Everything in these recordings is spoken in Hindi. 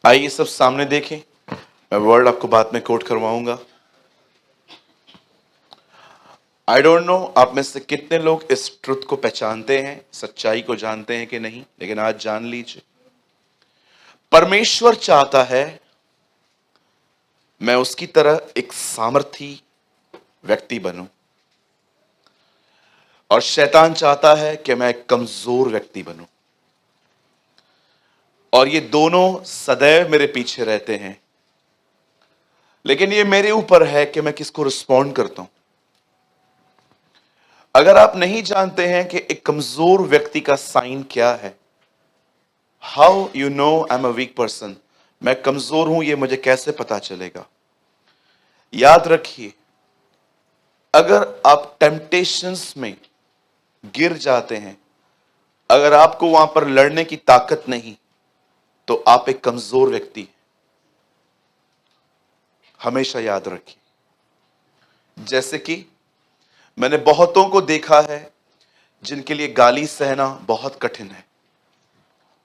आइए सब सामने देखें। मैं वर्ड आपको बाद में कोट करवाऊंगा। आई डोंट नो आप में से कितने लोग इस ट्रुथ को पहचानते हैं, सच्चाई को जानते हैं कि नहीं, लेकिन आज जान लीजिए। परमेश्वर चाहता है मैं उसकी तरह एक सामर्थी व्यक्ति बनूं, और शैतान चाहता है कि मैं एक कमजोर व्यक्ति बनूं। और ये दोनों सदैव मेरे पीछे रहते हैं, लेकिन ये मेरे ऊपर है कि मैं किसको रिस्पॉन्ड करता हूं। अगर आप नहीं जानते हैं कि एक कमजोर व्यक्ति का साइन क्या है, how you know I am a weak person, मैं कमजोर हूं, ये मुझे कैसे पता चलेगा। याद रखिए, अगर आप टेम्पटेशंस में गिर जाते हैं, अगर आपको वहां पर लड़ने की ताकत नहीं, तो आप एक कमजोर व्यक्ति हैं। हमेशा याद रखिए। जैसे कि मैंने बहुतों को देखा है जिनके लिए गाली सहना बहुत कठिन है।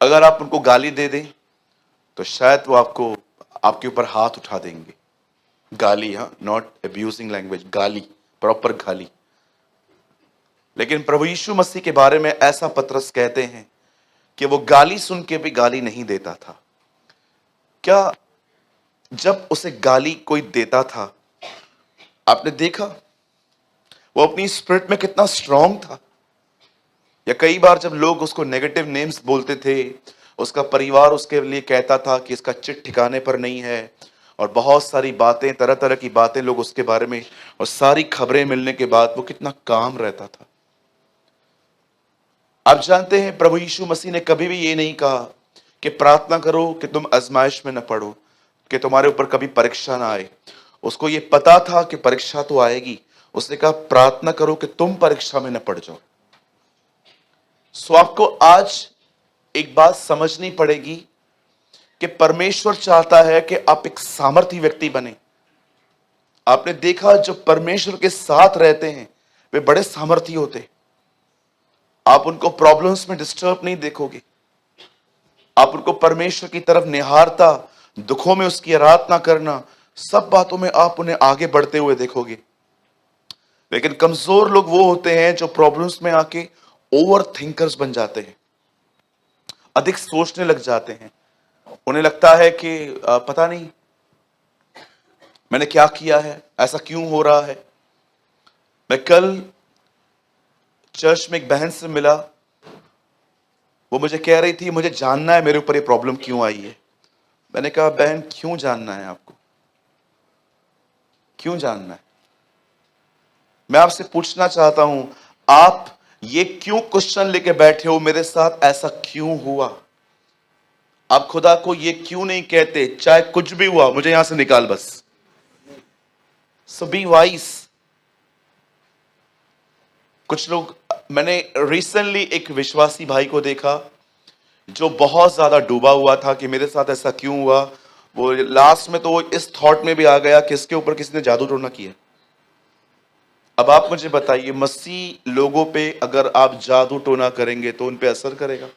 अगर आप उनको गाली दे दें तो शायद वो आपके ऊपर हाथ उठा देंगे। गाली, हाँ, नॉट अब्यूजिंग लैंग्वेज, गाली, प्रॉपर गाली। लेकिन प्रभु यीशु मसीह के बारे में ऐसा पतरस कहते हैं कि वो गाली सुन के भी गाली नहीं देता था। क्या जब उसे गाली कोई देता था, आपने देखा वो अपनी स्पिरिट में कितना स्ट्रांग था? या कई बार जब लोग उसको नेगेटिव नेम्स बोलते थे, उसका परिवार उसके लिए कहता था कि इसका चिट ठिकाने पर नहीं है, और बहुत सारी बातें, तरह तरह की बातें लोग उसके बारे में, और सारी खबरें मिलने के बाद वो कितना काम रहता था। आप जानते हैं प्रभु यीशु मसीह ने कभी भी ये नहीं कहा कि प्रार्थना करो कि तुम आजमाइश में न पड़ो, कि तुम्हारे ऊपर कभी परीक्षा ना आए। उसको ये पता था कि परीक्षा तो आएगी। उसने कहा प्रार्थना करो कि तुम परीक्षा में न पड़ जाओ। सो आपको आज एक बात समझनी पड़ेगी कि परमेश्वर चाहता है कि आप एक सामर्थी व्यक्ति बने। आपने देखा जो परमेश्वर के साथ रहते हैं वे बड़े सामर्थी होते हैं। आप उनको प्रॉब्लम्स में डिस्टर्ब नहीं देखोगे। आप उनको परमेश्वर की तरफ निहारता, दुखों में उसकी आराधना करना, सब बातों में आप उन्हें आगे बढ़ते हुए देखोगे। लेकिन कमजोर लोग वो होते हैं जो प्रॉब्लम्स में आके ओवर थिंकर्स बन जाते हैं, अधिक सोचने लग जाते हैं। उन्हें लगता है कि पता नहीं मैंने क्या किया है, ऐसा क्यों हो रहा है। मैं कल चर्च में एक बहन से मिला, वो मुझे कह रही थी मुझे जानना है मेरे ऊपर ये प्रॉब्लम क्यों आई है। मैंने कहा बहन, क्यों जानना है आपको? क्यों जानना है? मैं आपसे पूछना चाहता हूं, आप ये क्यों क्वेश्चन लेके बैठे हो, मेरे साथ ऐसा क्यों हुआ? आप खुदा को ये क्यों नहीं कहते, चाहे कुछ भी हुआ मुझे यहां से निकाल बस। सो बी वाइज। कुछ लोग, मैंने रिसेंटली एक विश्वासी भाई को देखा जो बहुत ज्यादा डूबा हुआ था कि मेरे साथ ऐसा क्यों हुआ। वो लास्ट में तो वो इस थॉट में भी आ गया कि इसके ऊपर किसी ने जादू टोना किया। अब आप मुझे बताइए, मसीह लोगों पे अगर आप जादू टोना करेंगे तो उन पे असर करेगा?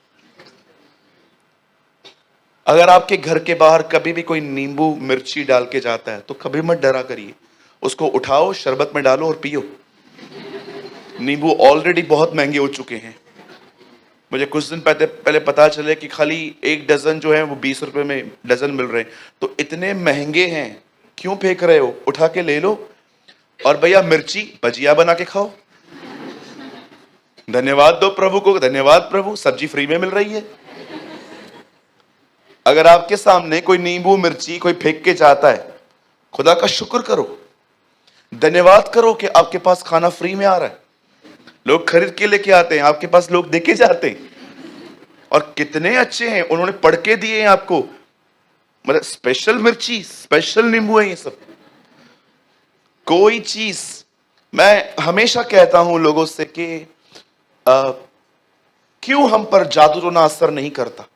अगर आपके घर के बाहर कभी भी कोई नींबू मिर्ची डाल के जाता है तो कभी मत डरा करिए, उसको उठाओ, शरबत में डालो और पियो। नींबू ऑलरेडी बहुत महंगे हो चुके हैं। मुझे कुछ दिन पहले पता चले कि खाली एक डजन जो है वो 20 रुपए में डजन मिल रहे हैं। तो इतने महंगे हैं, क्यों फेंक रहे हो? उठा के ले लो। और भैया मिर्ची भजिया बना के खाओ। धन्यवाद दो प्रभु को, धन्यवाद प्रभु, सब्जी फ्री में मिल रही है। अगर आपके सामने कोई नींबू मिर्ची कोई फेंक के जाता है, खुदा का शुक्र करो, धन्यवाद करो कि आपके पास खाना फ्री में आ रहा है। लोग खरीद के लेके आते हैं, आपके पास लोग देके जाते हैं, और कितने अच्छे हैं, उन्होंने पढ़ के दिए हैं आपको, मतलब स्पेशल मिर्ची, स्पेशल नींबू है ये सब। कोई चीज, मैं हमेशा कहता हूं लोगों से कि क्यों हम पर जादू टोना असर नहीं करता?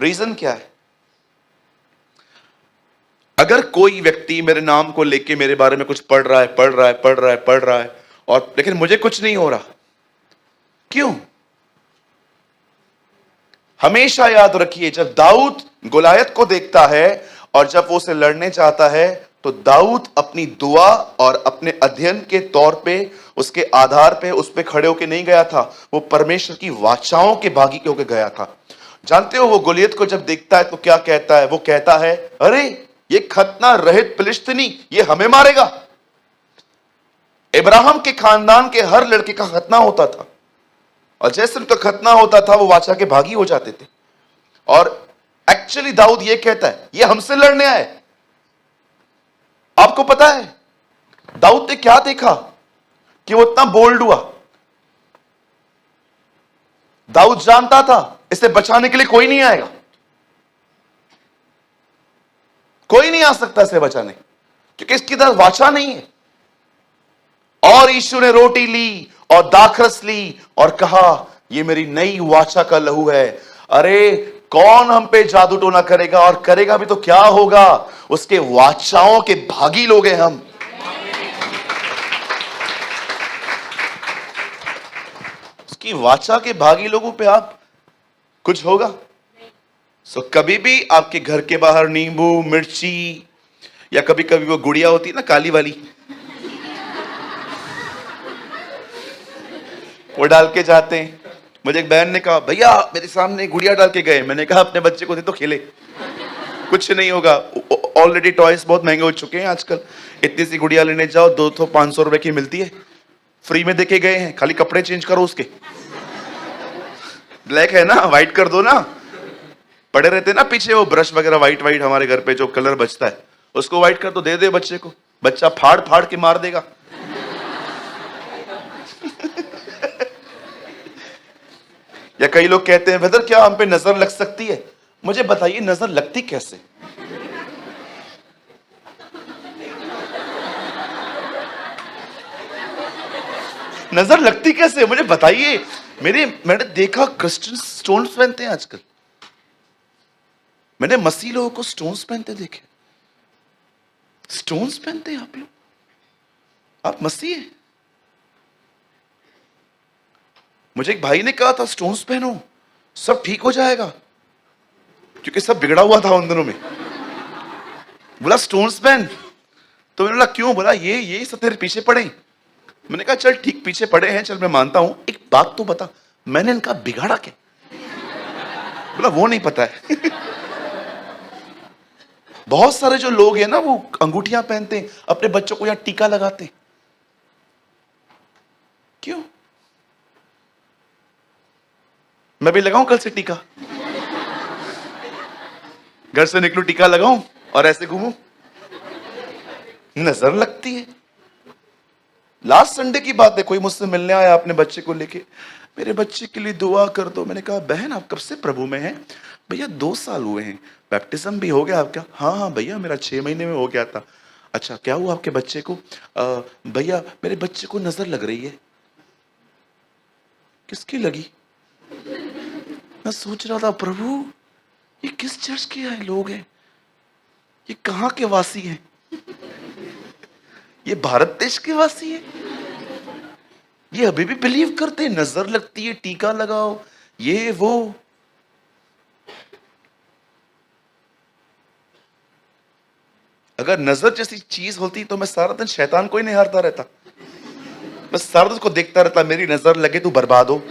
रीजन क्या है? अगर कोई व्यक्ति मेरे नाम को लेके मेरे बारे में कुछ पढ़ रहा है, और लेकिन मुझे कुछ नहीं हो रहा, क्यों? हमेशा याद रखिए, जब दाऊद गोलायत को देखता है और जब वो उसे लड़ने चाहता है, तो दाऊद अपनी दुआ और अपने अध्ययन के तौर पे, उसके आधार पे उस पे खड़े होके नहीं गया था, वो परमेश्वर की वाचाओं के भागी के होके गया था। जानते हो वो गोलियत को जब देखता है तो क्या कहता है? वो कहता है, अरे ये खतना रहित फिलिस्तीनी ये हमें मारेगा। इब्राहिम के खानदान के हर लड़के का खतना होता था, और जैसे उनका खतना होता था वो वाचा के भागी हो जाते थे। और एक्चुअली दाऊद ये कहता है, ये हमसे लड़ने आए। आपको पता है दाऊद ने क्या देखा कि वो इतना बोल्ड हुआ? दाऊद जानता था इसे बचाने के लिए कोई नहीं आएगा, कोई नहीं आ सकता इसे बचाने, क्योंकि इसकी तरफ वाचा नहीं है। और यीशु ने रोटी ली और दाखरस ली और कहा, ये मेरी नई वाचा का लहू है। अरे कौन हम पे जादू टोना करेगा? और करेगा भी तो क्या होगा? उसके वाचाओं के भागी लोग हैं हम। उसकी वाचा के भागी लोगों पे आप कुछ होगा। सो कभी भी आपके घर के बाहर नींबू मिर्ची, या कभी कभी वो गुड़िया होती है ना काली वाली, वो डाल के जाते हैं। मुझे एक बहन ने कहा, भैया मेरे सामने गुड़िया डाल के गए। मैंने कहा अपने बच्चे को दे तो खेले, कुछ नहीं होगा। ऑलरेडी टॉयज बहुत महंगे हो चुके हैं आजकल। इतनी सी गुड़िया लेने जाओ 200-500 रुपए की मिलती है, फ्री में देके गए हैं। खाली कपड़े चेंज करो उसके, ब्लैक है ना, व्हाइट कर दो ना। पड़े रहते ना पीछे वो ब्रश वगैरह व्हाइट व्हाइट हमारे घर पे जो कलर बचता है, उसको व्हाइट कर दो, दे दे बच्चे को, बच्चा फाड़ फाड़ के मार देगा। या कई लोग कहते हैं, ब्रदर क्या हम पे नजर लग सकती है? मुझे बताइए नजर लगती कैसे? नजर लगती कैसे मुझे बताइए। मैंने देखा क्रिश्चियन स्टोन्स पहनते हैं आजकल। मैंने मसीह लोगों को स्टोन्स पहनते देखे। स्टोन्स पहनते हैं आप लोग? आप मसीह हैं? मुझे एक भाई ने कहा था स्टोन्स पहनो सब ठीक हो जाएगा, क्योंकि सब बिगड़ा हुआ था उन दिनों में। बोला स्टोन्स पहन, तो मैंने बोला क्यों? बोला ये सब तेरे पीछे पड़े। मैंने कहा चल ठीक पीछे पड़े हैं, चल मैं मानता हूं, एक बात तो बता, मैंने इनका बिगाड़ा क्या? बोला वो नहीं पता है। बहुत सारे जो लोग हैं ना वो अंगूठियां पहनते हैं, अपने बच्चों को यहां टीका लगाते हैं। क्यों? मैं भी लगाऊं कल से टीका? घर से निकलूं टीका लगाऊं और ऐसे घूमूं? नजर लगती है। लास्ट संडे की बात है, कोई मुझसे मिलने आया अपने बच्चे को लेके, मेरे बच्चे के लिए दुआ कर दो। मैंने कहा बहन आप कब से प्रभु में हैं? भैया 2 साल हुए हैं। बैप्टिज्म भी हो गया आपका? हाँ भैया मेरा 6 महीने में हो गया था। अच्छा क्या हुआ आपके बच्चे को? भैया मेरे बच्चे को नजर लग रही है। किसकी लगी? मैं सोच रहा था प्रभु ये किस चर्च के हैं लोग हैं, ये कहां के वासी हैं? ये भारत देश के वासी हैं? ये अभी भी बिलीव करते हैं नजर लगती है, टीका लगाओ, ये वो। अगर नजर जैसी चीज होती तो मैं सारा दिन शैतान को ही निहारता रहता, मैं सारा दिन उसको देखता रहता, मेरी नजर लगे तू बर्बाद हो।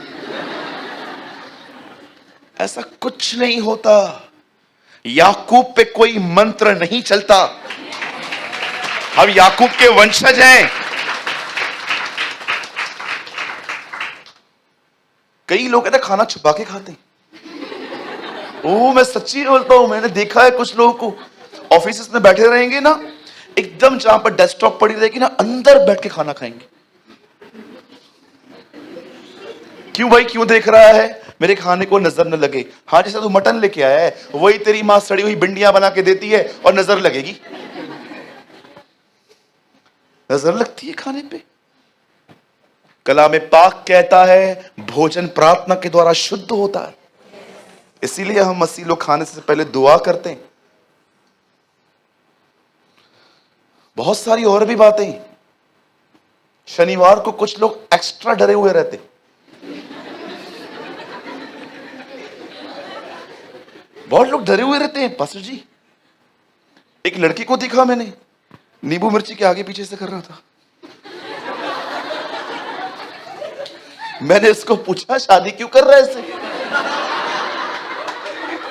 ऐसा कुछ नहीं होता। याकूब पे कोई मंत्र नहीं चलता। हम याकूब के वंशज हैं। कई लोग है ना खाना छुपा के खाते हैं। ओ मैं सच्ची बोलता हूं, मैंने देखा है कुछ लोगों को ऑफिस में बैठे रहेंगे ना, एकदम जहां पर डेस्कटॉप पड़ी रहेगी ना, अंदर बैठ के खाना खाएंगे। क्यों भाई क्यों देख रहा है? मेरे खाने को नजर न लगे। हाँ जैसे तू मटन लेके आया है वही तेरी मां सड़ी हुई भिंडियां बना के देती है और नजर लगेगी? नजर लगती है खाने पे। कलाम पाक कहता है भोजन प्रार्थना के द्वारा शुद्ध होता है। इसीलिए हम मसीह लोग खाने से पहले दुआ करते हैं। बहुत सारी और भी बातें। शनिवार को कुछ लोग एक्स्ट्रा डरे हुए रहते। बहुत लोग डरे हुए रहते हैं, पास्टर जी एक लड़की को देखा मैंने, नींबू मिर्ची के आगे पीछे से कर रहा था। मैंने इसको पूछा शादी क्यों कर रहा है ऐसे?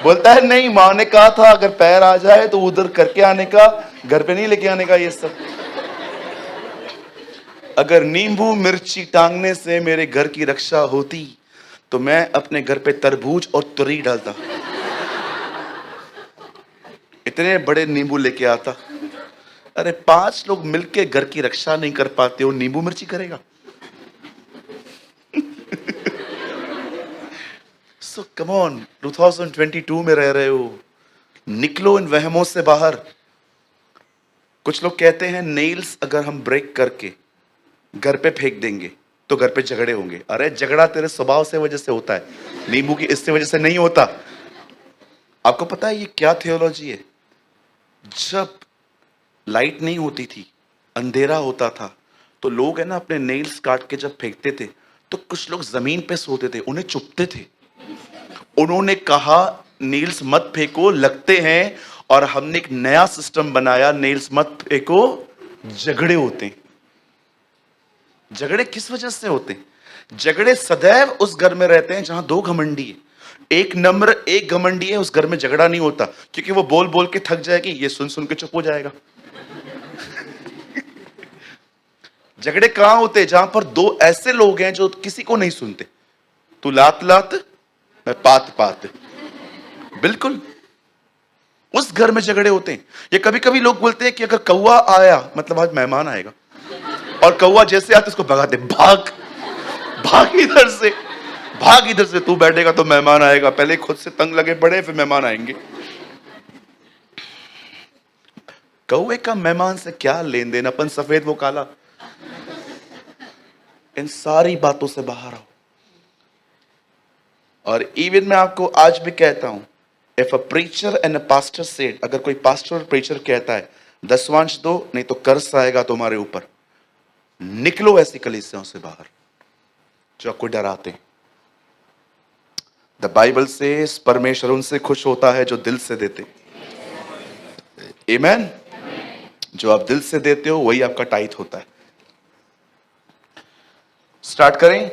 बोलता है नहीं, माँ ने कहा था अगर पैर आ जाए तो उधर करके आने का, घर पे नहीं लेके आने का ये सब। अगर नींबू मिर्ची टांगने से मेरे घर की रक्षा होती तो मैं अपने घर पे तरबूज और तुरई डालता, इतने बड़े नींबू लेके आता। अरे 5 लोग मिलके घर की रक्षा नहीं कर पाते हो, नींबू मिर्ची करेगा? सो कम ऑन, 2022 में रह रहे हो, निकलो इन वहमों से बाहर। कुछ लोग कहते हैं नेल्स अगर हम ब्रेक करके घर पे फेंक देंगे तो घर पे झगड़े होंगे। अरे झगड़ा तेरे स्वभाव से वजह से होता है, नींबू की इससे वजह से नहीं होता। आपको पता है ये क्या थियोलॉजी है? जब लाइट नहीं होती थी, अंधेरा होता था, तो लोग है ना अपने नेल्स काट के जब फेंकते थे तो कुछ लोग जमीन पे सोते थे, उन्हें चुभते थे। उन्होंने कहा नेल्स मत फेंको, लगते हैं, और हमने एक नया सिस्टम बनाया, नेल्स मत फेंको, झगड़े होते हैं। झगड़े किस वजह से होते हैं? झगड़े सदैव उस घर में रहते हैं जहां 2 घमंडी है। एक नम्र एक घमंडी है, उस घर में झगड़ा नहीं होता, क्योंकि वो बोल बोल के थक जाएगी, ये सुन सुन के चुप हो जाएगा। झगड़े कहां होते हैं? जहां पर 2 ऐसे लोग हैं जो किसी को नहीं सुनते। तू लात लात, मैं पात पात। बिल्कुल, उस घर में झगड़े होते हैं। ये कभी कभी लोग बोलते हैं कि अगर कौवा आया मतलब आज मेहमान आएगा, और कौवा जैसे आते उसको भगाते, भाग भाग इधर से, भाग इधर से, तू बैठेगा तो मेहमान आएगा। पहले खुद से तंग लगे पड़े, फिर मेहमान आएंगे। कौवे का मेहमान से क्या लेन देन? अपन सफेद वो काला। इन सारी बातों से बाहर आओ। और इवन मैं आपको आज भी कहता हूं, if a preacher and a pastor said, अगर कोई पास्टर और प्रीचर कहता है 10वांश दो नहीं तो कर्ज आएगा तुम्हारे ऊपर, निकलो ऐसी कलीसियाओं से बाहर जो आपको डराते हैं। द बाइबल से परमेश्वर उनसे खुश होता है जो दिल से देते। आमेन। जो आप दिल से देते हो वही आपका टाइट होता है। स्टार्ट करें?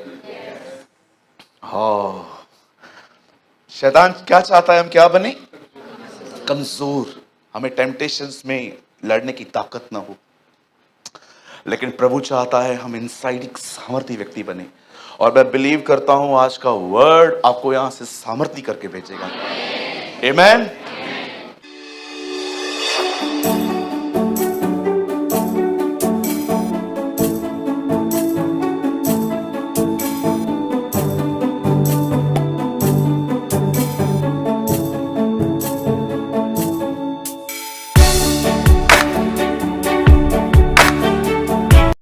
हाँ, शैतान क्या चाहता है? हम क्या बने? कमजोर, हमें टेम्पटेशंस में लड़ने की ताकत ना हो। लेकिन प्रभु चाहता है हम इनसाइड एक सामर्थी व्यक्ति बने। और मैं बिलीव करता हूं आज का वर्ड आपको यहां से सामर्थी करके भेजेगा। आमेन।